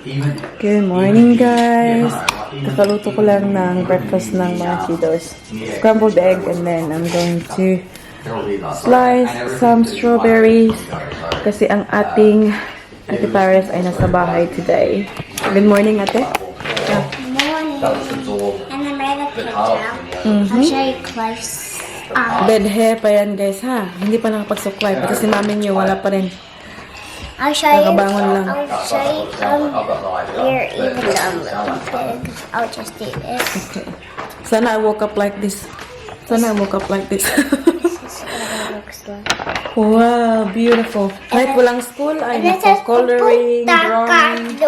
Good morning, guys. Kakaluto ko lang ng breakfast ng mga kiddos. Scrambled egg, and then I'm going to slice some strawberries kasi ang ating Ate Paris ay nasa bahay today. Good morning, Ate. Yeah. Good morning. And I'm ready to pick out. I'll show you close. Bed hair pa yan, guys, ha? Hindi pa nakapagsuklay. Pati si mami niyo, wala pa rin. I'll show you. Lang. I'll show you. Here, even though I'm looking big, I'll just do this. Okay. Sana I woke up like this. Sana I woke up like this. This is what it looks like. Wow, beautiful. Kahit walang school, ay nako, coloring, drawing.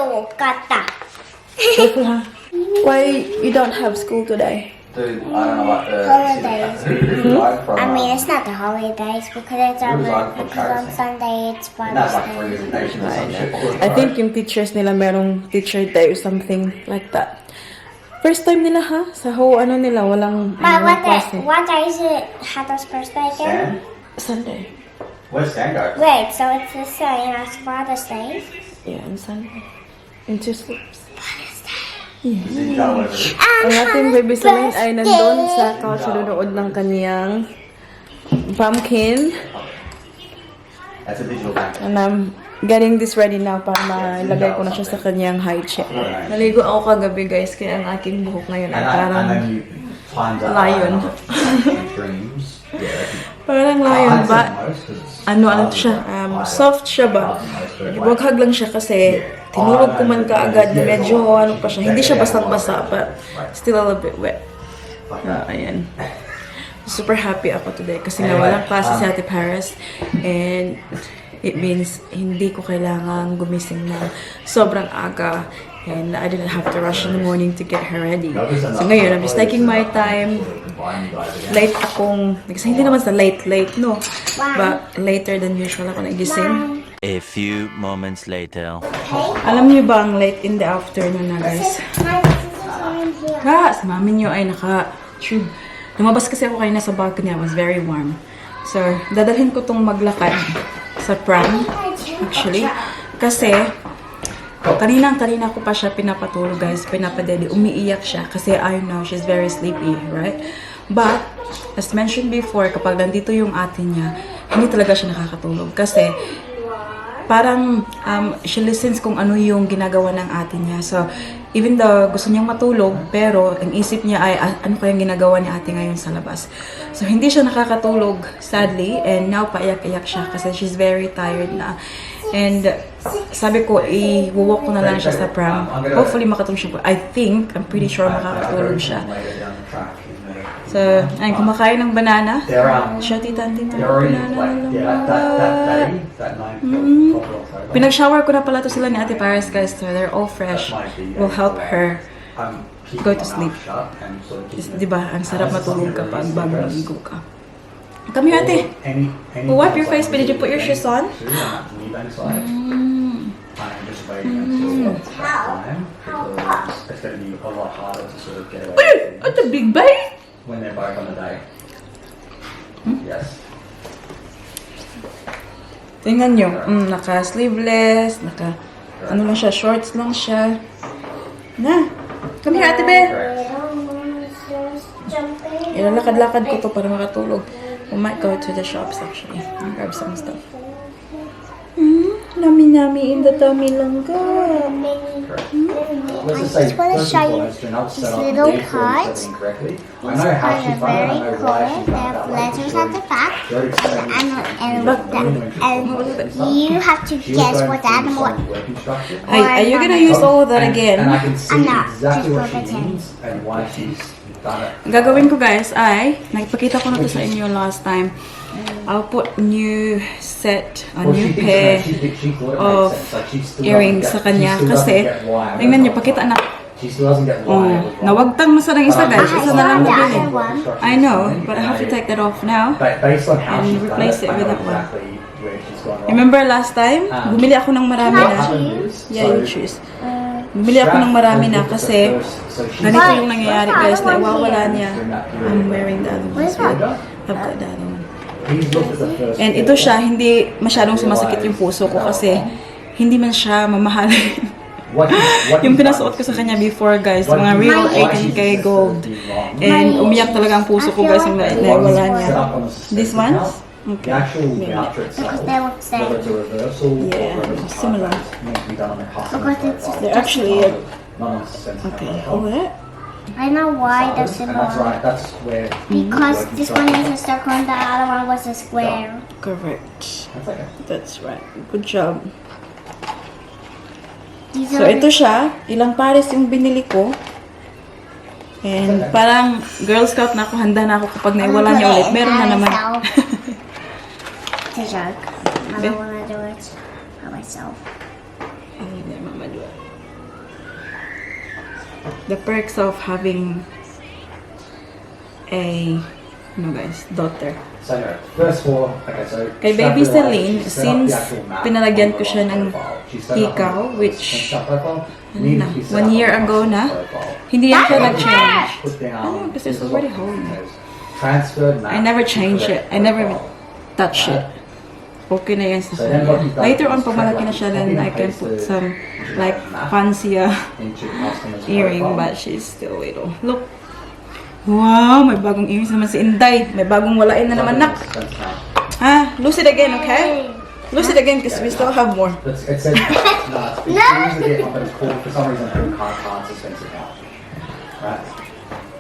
Careful, ha? Why you don't have school today? Dude, I don't know what the Holidays. from, I mean, it's not the holidays because on Sunday it's that's Father's like Day. resignation or some shit. I think yung teachers nila merong teacher day or something like that. First time nila, ha? Sa ano nila, walang klase. What day is it? Hatters' birthday again? Sunday. Where's Stan go? Wait, so it's the same as Father's Day? Yeah, on Sunday. In 2 sleeps. Is it go over there? Ang ating baby Celine ay nandun sa couch nunood ng kaniyang pumpkin. That's a digital bank. And I'm getting this ready now para mailagay ko na siya sa kanyang high chair. Naligo ako kagabi, guys, kaya ang aking buhok ngayon ay parang you find out lion. dreams. Parang lion ba? Ano siya? Soft siya ba? Waghag lang siya kasi tinulog ko man kaagad na medyo ano pa siya. Hindi siya basang-basa, but still a little bit wet. Ayan. Super happy ako today kasi nga walang klase si Ate Paris, and it means hindi ko kailangan gumising na sobrang aga, and I didn't have to rush in the morning to get her ready. So ngayon, I'm just taking my time. Late akong, kasi hindi naman sa late, no? But later than usual ako nagising. A few moments later. Alam niyo ba ang late in the afternoon na, guys? Si mami niyo ay naka-tube. Lumabas kasi ako kayo nasa balcony. It was very warm. So, dadalhin ko tong maglakad sa pram, actually. Kasi, kanina ko pa siya pinapatulog, guys. Pinapadeli. Umiiyak siya kasi I know she's very sleepy, right? But, as mentioned before, kapag nandito yung ate niya, hindi talaga siya nakakatulog. Kasi, parang she listens kung ano yung ginagawa ng ate niya. So, even though gusto niyang matulog, pero ang isip niya ay ano kayang ginagawa ni ate ngayon sa labas. So, hindi siya nakakatulog, sadly. And now, paiyak-iyak siya kasi she's very tired na. And sabi ko, i-walk ko na lang siya sa pram. Hopefully, makatulog siya. I'm pretty sure makakatulog siya. So, ayun, kumakain ng banana. Siya, tita, banana Pinag-shower ko na pala to sila ni Ate Paris, guys. So, they're all fresh. Will help her go to sleep. Diba, ang sarap matulog kapag bago naligo ka. Come here, Ate. We'll wipe your face, but did you put your shoes on? What a big bite! When they're both on the day. Yes. Tingnan nyo, naka-sleeveless, ano lang siya, shorts lang siya. Na, come here, Ate Be. Ilalakad-lakad ko to para makatulog. We might go to the shops, actually, and grab some stuff. Nami-nami in the tummy lang ka. I just want to show you these little cards. These cards are very cool. They have letters at the back. And you have to guess what animal. Are you gonna use all of that again? I'm not. Just for pretend. Gagawin ko, guys, ay nagpakita ko na to sa inyo last time. I'll put new pair of earrings sa kanya kasi tingnan niyo, pakita na. Nawagtang masarang isa, guys. Isa na lang nabili. I know, but I have to take that off now and replace it with that one. Remember last time? Bumili ako ng marami na. Yeah, you choose. Bumili ako ng marami na kasi ganito yung nangyayari, guys, na iwawala niya. I'm wearing the other one. So I've got the other one. And ito siya, hindi masyadong sumasakit yung puso ko kasi hindi man siya mamahalin. Yung pinasuot ko sa kanya before, guys, mga real 18K gold. And umiyak talaga ang puso ko, guys, yung naiwala niya. These ones? Okay. Because they look same. Yeah, similar. Because it's They're actually, okay, hold it. I know why that's And that's similar. right, that's where... Because this one is a circle and the other one was a square. Correct. That's okay. That's right. Good job. These So, are ito siya. Ilang pares yung binili ko. And parang Girl Scout na ako. Handa na ako kapag naiwala niya ulit. Meron na naman. It's a joke. I don't want to do it by myself. Hindi, Mama Dua. The perks of having a, guys, daughter. So anyway, first of all, okay, so... Kay baby Celine, she set up the since actual map pinalagyan on ko the siya ng profile. She set up hikaw, on the which, profile. ano Needed na, to be set 1 up year on the ago na, profile. hindi yan siya nag-change. Put down, Oh, because it's there's a already lot of home. details. Transferred map I never to change it. correct I never profile. touch it. Okay na yan sa So then what you've done Later on, is pag malaki na siya, then copy and I can paste put the some, like, map fancy into customer's earring, profile. but she's still little. Look. Wow, may bagong earrings naman si Inday. May bagong walain na naman, nak. Ah, lose it again, okay? Lose it again, because we still have more. It says, no, it's easy to get one, but it's called, for some reason, called card suspensive now. Right?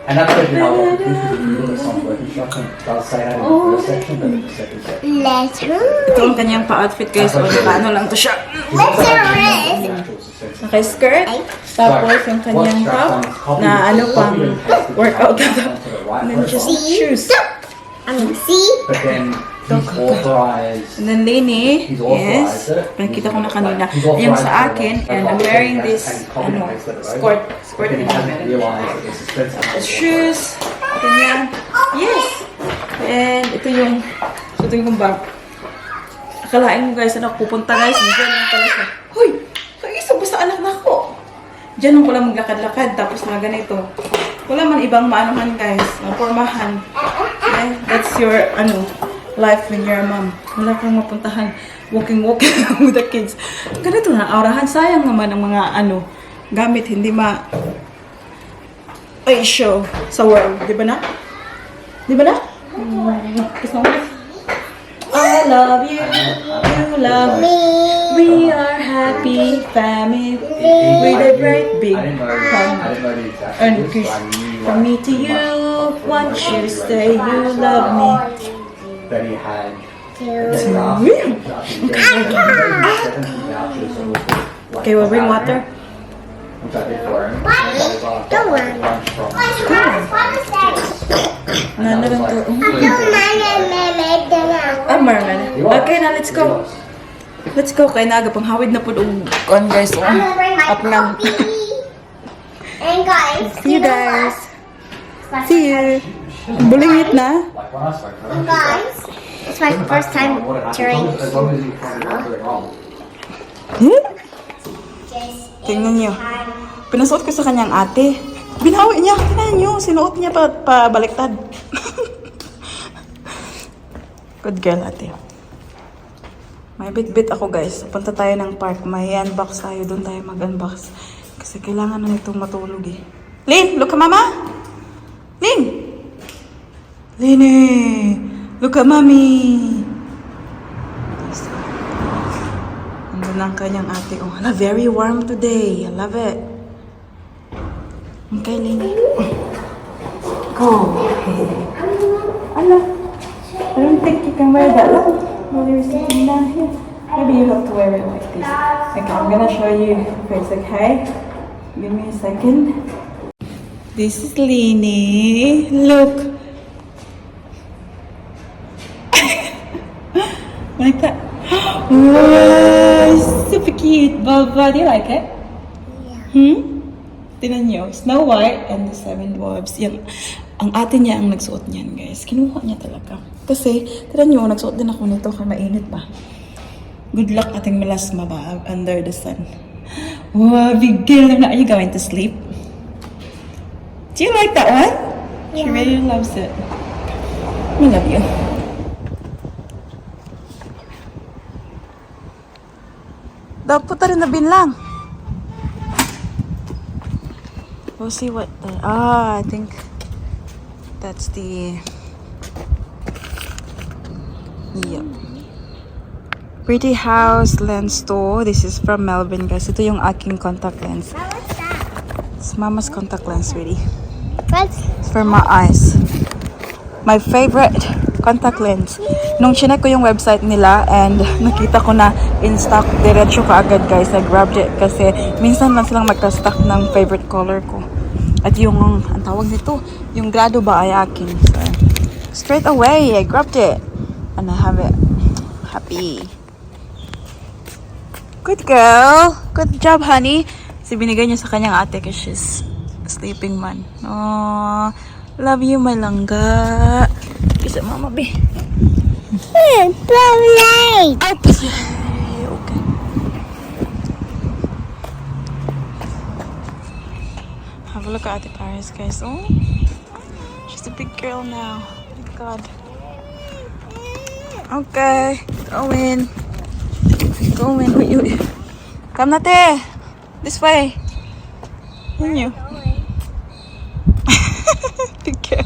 And that's what, you know, what this is, if you look at some work instruction, it does say that in the first section, but in the second section. Letter. Ito ang kanyang pa-outfit, guys. O, ano lang to siya. What's the rest? Actual suspensive. Naka-skirt. Tapos yung kanyang top na ano pang workout. And then just shoes. See? But then he's authorized. And then Lainey, He's yes. authorized it. Nakita ko na kanina. He's Yung authorized sa it. akin, So and I'm copy wearing and this, paste it over. skirt But then din he hasn't namin. realized that it's suspensive. Shoes. Ganyan. Yes! And ito yung, so ito yung bag. Akalain mo guys, ano, pupunta guys, dyan lang pala siya. Hoy! Kaisa ba sa anak na ako? Diyan lang pala maglakad-lakad, tapos na ganito. Wala man ibang maanuhan guys, mapormahan. Okay? That's your, life when you're a mom. Wala kang mapuntahan, walking with the kids. Ganito na, aurahan. Sayang naman ang mga, gamit, hindi ay show sa world. Di ba na? Di ba na? Kiss mo. I love you. You love me. We are happy family with a great big I didn't know the exact and figures, kiss. so I knew From me to you, once you say you love me. that he had. Okay, we'll bring water. Which I did for him. Don't worry. Lunch from Nana lang to. Merman. Okay na, let's go. Let's go. Kaya naga, panghawid na po doon. Kuan guys. Oh. I'm gonna bring my Up lang. coffee. And guys, See you guys. See you. Bulingit na. Like when I spoke to her, And guys, it's my first time drink. as long as you find it doing wrong. Tingnan nyo. Pinasuot ko sa kanyang ate. Binawi niya. Tingnan nyo. Sinuot niya pa baliktad. Good girl, ate. May bit-bit ako, guys. Punta tayo ng park. May unbox tayo. Doon tayo mag-unbox. Kasi kailangan na nitong matulog eh. Lin, look at mama. Lin. Lin, look at mommy. Andun ang kanyang ate. Oh, hala, very warm today. I love it. Okay, Lin. Go. Hala. I don't think you can wear that while you're sitting down here. Maybe you have to wear it like this. Okay, I'm gonna show you first, okay? Give me a second. This is Lini. Look. Like that. Wow, super cute. Baba, do you like it? Yeah. Tinan nyo, Snow White and the Seven Dwarfs. Yan. Ang ate niya ang nagsuot niyan, guys. Kinuha niya talaga. Kasi, tinan nyo, nagsuot din ako nito kaya mainit pa. Good luck ating melasma ba under the sun. Wow, big deal. Are you going to sleep? Do you like that one? She really loves it. I love you. Dapat puta rin na binlang. We'll see what the... I think that's the... Yep. Pretty House Lens Store. This is from Melbourne, guys. Ito yung aking contact lens. What's that? It's Mama's contact lens, really. What's It's for my eyes. My favorite contact lens. Nung chinek ko yung website nila and nakita ko na in stock, diretso ka agad, guys. I grabbed it kasi minsan lang silang magka-stock ng favorite color ko. At yung, ang tawag nito, yung grado ba ay akin. So, straight away, I grabbed it. And I have it. Happy. Good girl. Good job, honey. Kasi binigay niya sa kanyang ate kasi she's sleeping man. Oh, love you, my langga. Isa mama, be. late? Okay. Have a look at Ate Paris, guys. Oh, she's a big girl now. Thank God. Okay, go in. Go in. You. Come, Nate. This way. Yun you. Big girl.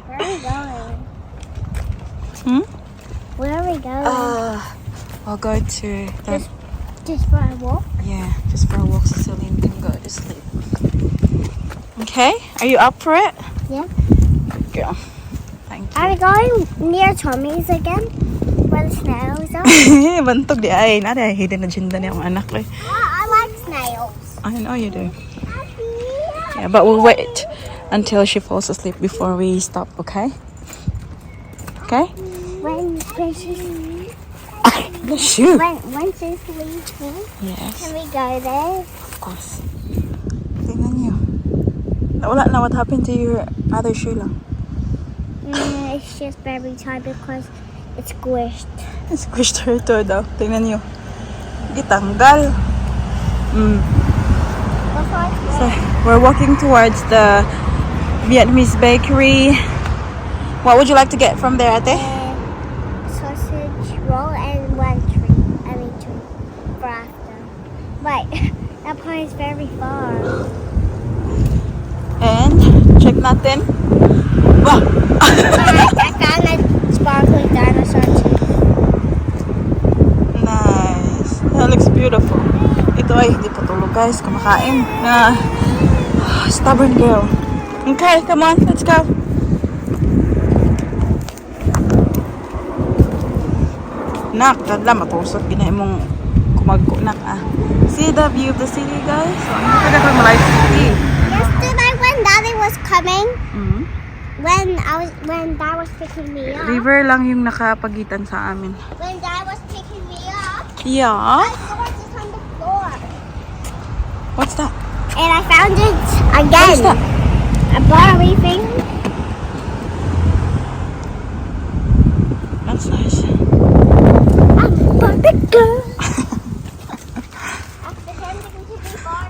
Where are we going? Hmm? Where are we going? I'll go to the... Just for a walk? Yeah, just for a walk so Celine can go to sleep. Okay, are you up for it? Yeah. Girl, thank Are we you. going near Tommy's again? Where the snails are? Bantog di ay. Nari ay hidden agenda niya ang anak ko eh. I like snails. I know you do. Yeah, but we'll wait until she falls asleep before we stop, okay? Okay? When she's Bless you. when she's sleeping, Yes, can we go there? of course. Tingnan niyo. Wala na, what happened to your other shoe lang? It's just very tight because it's squished. Squished her toe daw. Tingnan niyo. Gitanggal. So, we're walking towards the Vietnamese bakery. What would you like to get from there, Ate? Sausage roll and two for after. Wait, that part is very far. And, check natin. Wow! I found a sparkly dinosaur too. Nice. That looks beautiful. Ito ay hindi pa tulog, guys. Kumakain. Stubborn girl. Okay, come on. Let's go. Nak, kadla matusok gina imong kumagko nak ah. See the view of the city, guys? So, ano ka kang live city? Yesterday when Daddy was coming, Mm-hmm. when Dad was picking me up, River lang yung nakapagitan sa amin. when Dad was picking me up, Yeah. I saw it just on the floor, What's that? and I found it What again. is that? A blurry thing. That's nice. I'm a big girl.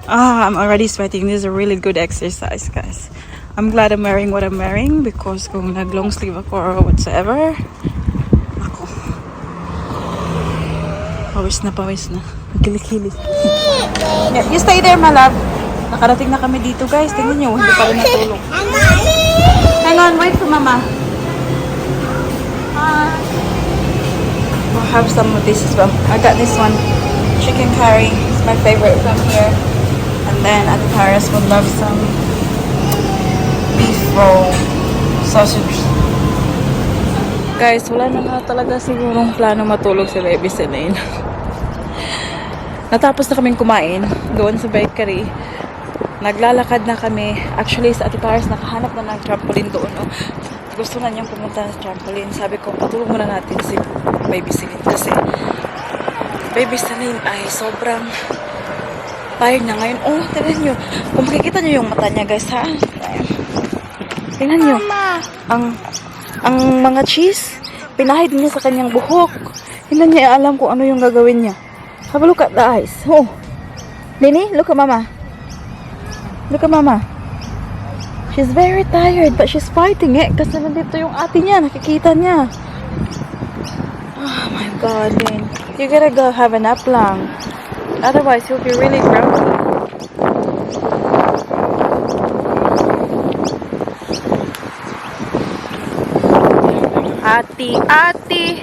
I'm already sweating. This is a really good exercise, guys. I'm glad I'm wearing what I'm wearing because kung nag-long sleeve ako or whatsoever, ako. Pawis na. Magkilik-kilik. Yeah, you stay there, my love. Nakarating na kami dito, guys. Tingnan nyo, hindi pa rin natulog. Hang on, wait for mama. I'll have some of this as well. I got this one. Chicken curry. It's my favorite from here. And then Ate Paris would love some beef roll sausage. Guys, wala na nga talaga sigurong plano matulog si Baby Celine. Natapos na kaming kumain doon sa bakery. Naglalakad na kami. Actually, sa Ate Paris, nakahanap na ng trampoline doon. Oh. Gusto na niyang pumunta sa trampoline. Sabi ko, patulog muna natin si Baby Celine. Kasi Baby Celine ay sobrang tired na ngayon. Oh, tingnan nyo. Kung makikita nyo yung mata niya, guys, ha? Tingnan nyo. Ang mga cheese, pinahid niya sa kanyang buhok. Hindi niya alam kung ano yung gagawin niya. Have a look at the eyes. Oh. Nini, look at mama. Look at mama. She's very tired, but she's fighting it kasi nandito yung ate niya. Nakikita niya. Oh my God, Lynn. You gotta go have a nap lang. Otherwise, you'll be really grumpy. ati.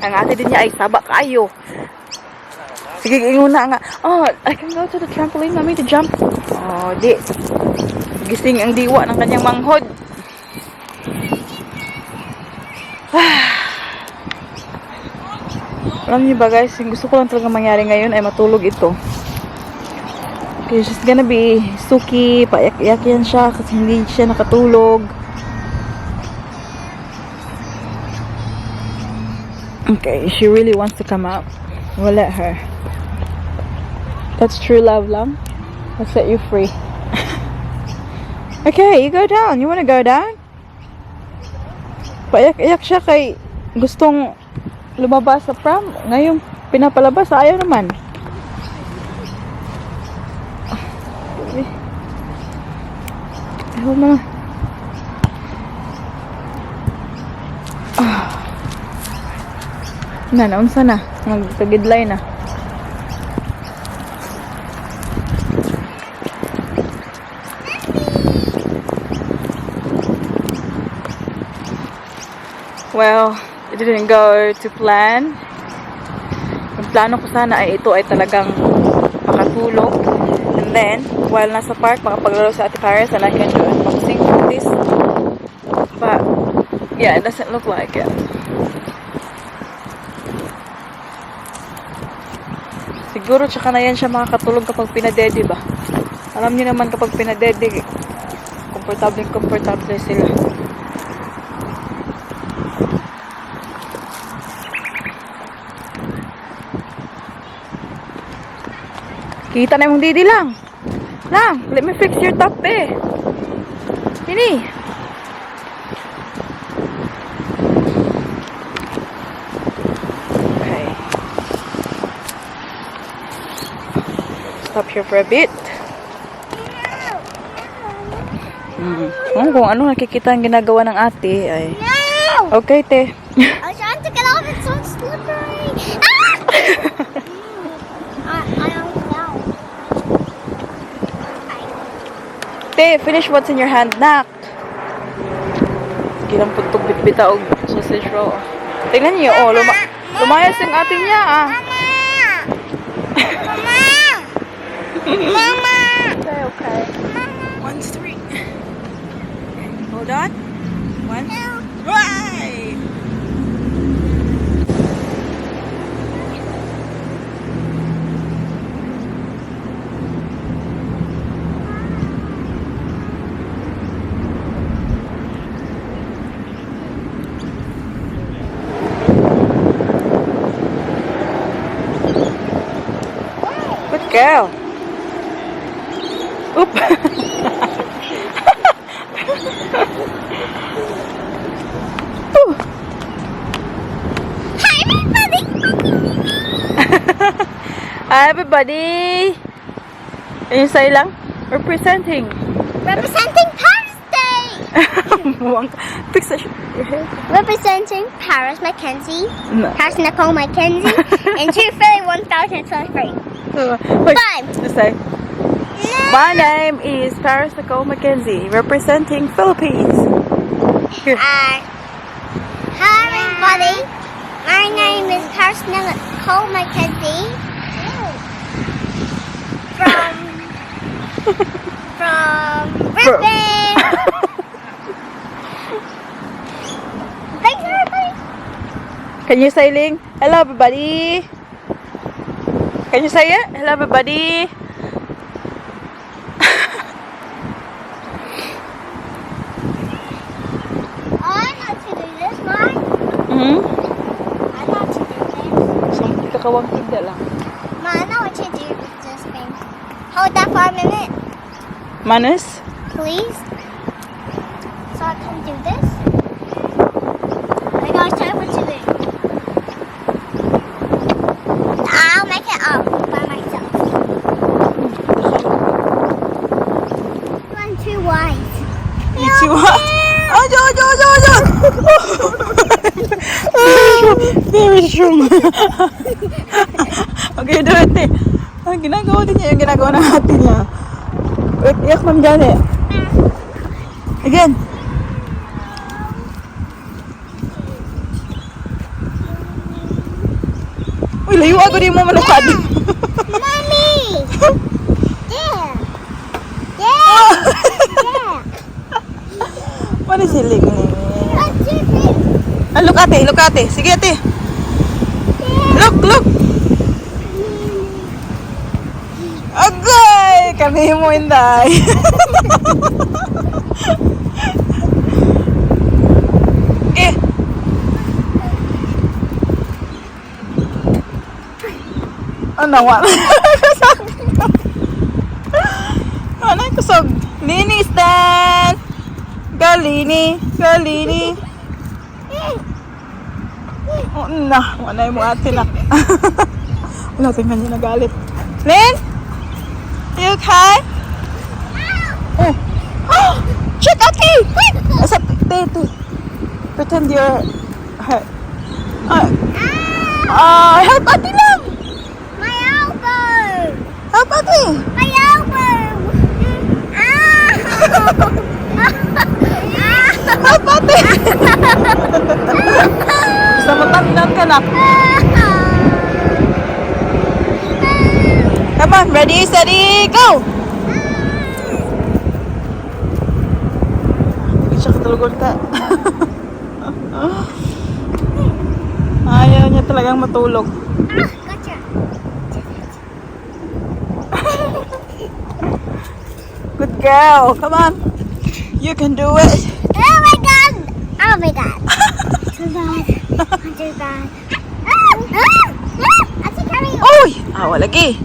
Ang ate din niya ay saba kayo. Sige, inguna nga. Oh, I can go to the trampoline, mommy, to jump. Oh, di. Gising ang diwa ng kanyang manghod. Alam niyo ba guys, yung gusto ko lang talaga mangyari ngayon ay matulog ito. Okay, she's gonna be suki, paiyak-iyak yan siya kasi hindi siya nakatulog. Okay, she really wants to come out. We'll let her. That's true love lang. I'll set you free. Okay, you go down. You wanna go down? Paiyak-iyak siya kay gustong lumabas sa pram. Ngayon, pinapalabas. Ayaw naman. Ayaw naman. Naunsa na. Nagtagidlay na. Well, it didn't go to plan. Yung plano ko sana ay ito ay talagang makatulog. And then, while nasa park, makapaglaro sa Ate Paris and I can do unboxing for this. But, yeah, it doesn't look like it. Siguro tsaka na yan siya makakatulog kapag pinadede ba? Alam niyo naman kapag pinadede, komportable sila. Kita na yung didi lang. Lang, let me fix your top eh. Sini. Okay. Stop here for a bit. Kung ano nakikita ang ginagawa ng ate ay... No! Okay, te. I was trying to get off. It's so slippery. Ah! I don't know. Te, finish what's in your hand, nak. Gilang putog bitbita og sausage roll. Tingnan niyo, oh, lumayas yung ate niya, ah. Mama! Mama! Okay, okay. 1, 3. Hold on. 1, 2, right! Good girl. Oop. Ooh. Hi, everybody! Hi, everybody. Can you say lang? Representing. Representing Paris Day! Fix your hair. Representing Paris Mackenzie, No. Paris Nicole Mackenzie, and True Philly 1023. Wait, Five. just say. My name is Paris Nicole Mackenzie, representing Philippines. Here. Hi, everybody. My name is Paris Nicole Mackenzie. From Brisbane. Thanks, everybody. Can you say, Ling? Hello, everybody. Can you say it? Hello, everybody. I know to do this, Mom. Hmm? I know to do this. So, kakawang tigda lang. Mom, I know what to do with this thing. Hold that for a minute, Manus? please. So I can do this. I gotta show you what to do. I'll make it up by myself. I'm too wise. You too hot. Ajo. Very strong. Okay, do it. Ang ginagawa din niya yung ginagawa ng ate niya. Wait, iyak man dyan eh. Again. Layo ako di mo malukad. Mommy! There! There! There! What is it, Ling? What's your thing? Ah, look ate. Sige ate. Look. Agay! Kami mo inday. Okay. Ano wa? Ano kusog? Lini stand. Galini. Oh na, wala mo ate na. Wala tingnan niya nagalit. Lin? You okay? Oh. Check ate! Asa, tete. Pretend you're hurt. Help ate lang! My elbow! Help ate! My elbow! Help ate! Basta matanggap ka na. Come on, ready, steady, go! Hindi siya katulugon ka. Ayaw niya talagang matulog. Gotcha! Good girl, come on. You can do it. Oh my god! Oh my god! Too bad. Too bad. Ate, carry on. Uy! Awa lagi.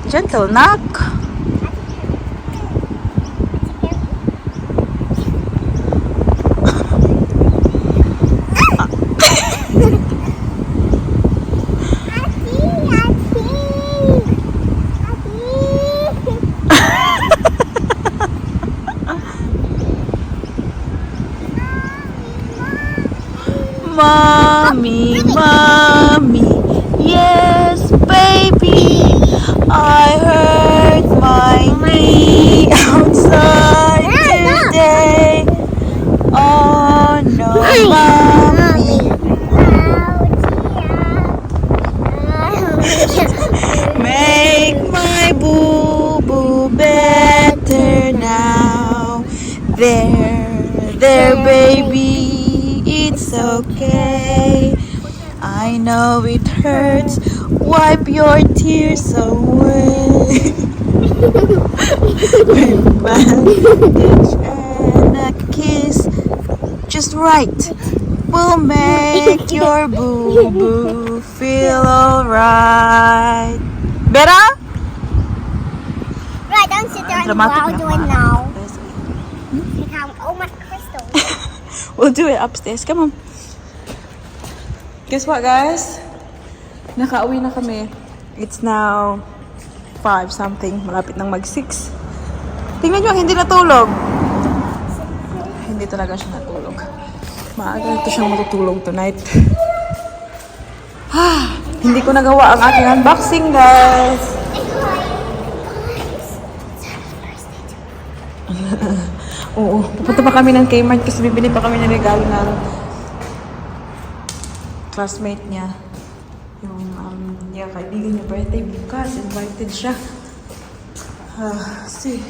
Gentle knock. Mommy, yes, baby. I hurt my knee outside today. Oh no, mommy. Make my boo-boo better now. There, baby, it's okay. I know it hurts. Wipe your tears away. With bandage and a kiss, just right, will make your boo-boo feel alright. Better? Right, don't sit there and Dramatic wow, na. do it now. Oh my crystal. We'll do it upstairs. Come on. Guess what, guys? Nakauwi na kami. It's now 5 something. Malapit nang mag 6. Tingnan nyo, hindi natulog. Hindi talaga siya natulog. Maaga ito siyang matutulog tonight. Hindi ko nagawa ang aking unboxing, guys. Oo, pupunta pa kami ng Kmart kasi bibili pa kami ng regalo ng classmate niya. Yung kaibigan niya birthday bukas. Invited siya. See.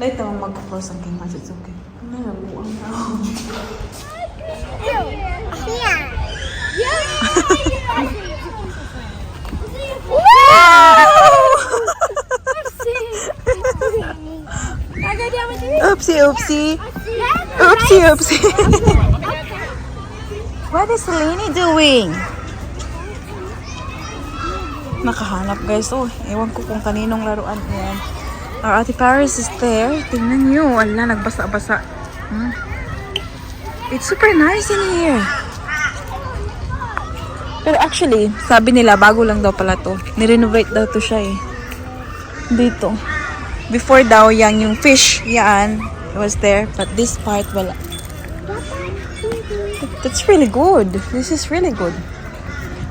Later ako mag-close ang Kmart. It's okay. Nalabuang na ako. Oopsie. What is Selene doing? Nakahanap, guys. Oh, ewan ko kung kaninong laruan yan. Our Ate Paris is there. Tingnan nyo. Wala, nagbasa-basa. It's super nice in here. Pero actually, sabi nila, bago lang daw pala to. Nirenovate daw to siya eh. Dito. Before daw, yung fish, yan, was there. But this part, wala. That's really good. This is really good.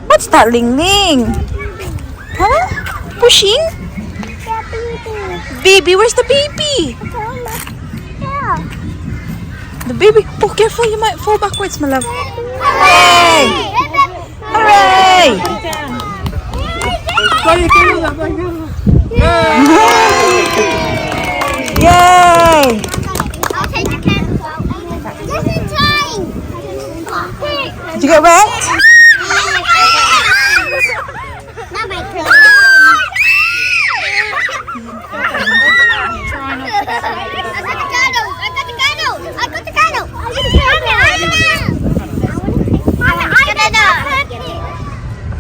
What's that, Ling Ling? Huh? Pushing? Baby, where's the baby? The baby. Oh, careful, you might fall backwards, my love. Hey! Hooray! Yay! I'll take your candle out. This is time. Did you get wet? Not my pillow. I got the candle.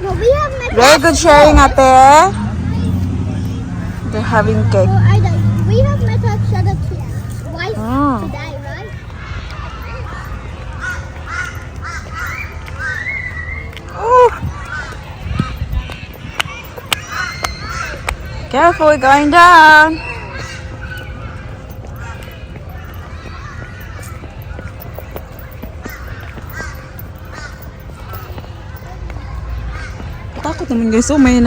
No, we have my Very good sharing, ate. They're having cake. We have met each other twice Mm. today, right? Ooh. Careful, we're going down. Takot naman guys. Oh, may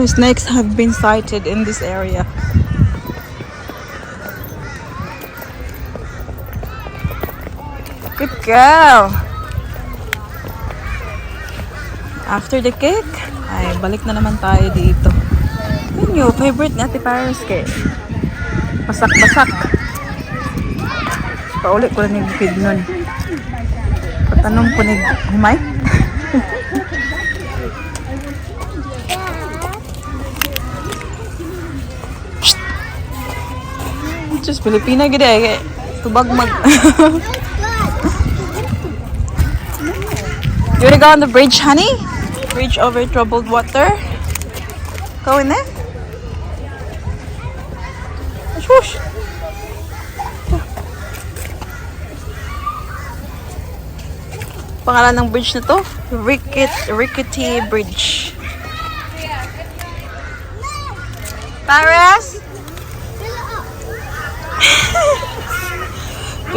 snakes have been sighted in this area. Good girl. After the cake, ay balik na naman tayo dito. Yun yung favorite ni Ate Paris cake. Basak-basak. Paulit ko lang yung feed nun. Patanong ko ni Humay. Just Filipina gede kay tubag mag. You wanna go on the bridge, honey? Bridge over troubled water. Go in there. Whoosh. Pangalan ng bridge na to? Rickety Bridge. Paris?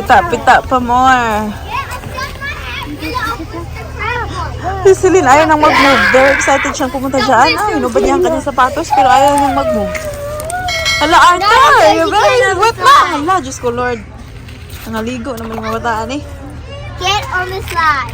Pita pa more. Si Celine ayaw nang mag-move. Very excited siyang pumunta dyan. Ay, inubad niya ang kanyang sapatos pero ayaw nang mag-move. Hala, Arthur! You're very wet na! Hala, Diyos ko Lord. Nangaligo naman yung mga bataan eh. Get on the slide.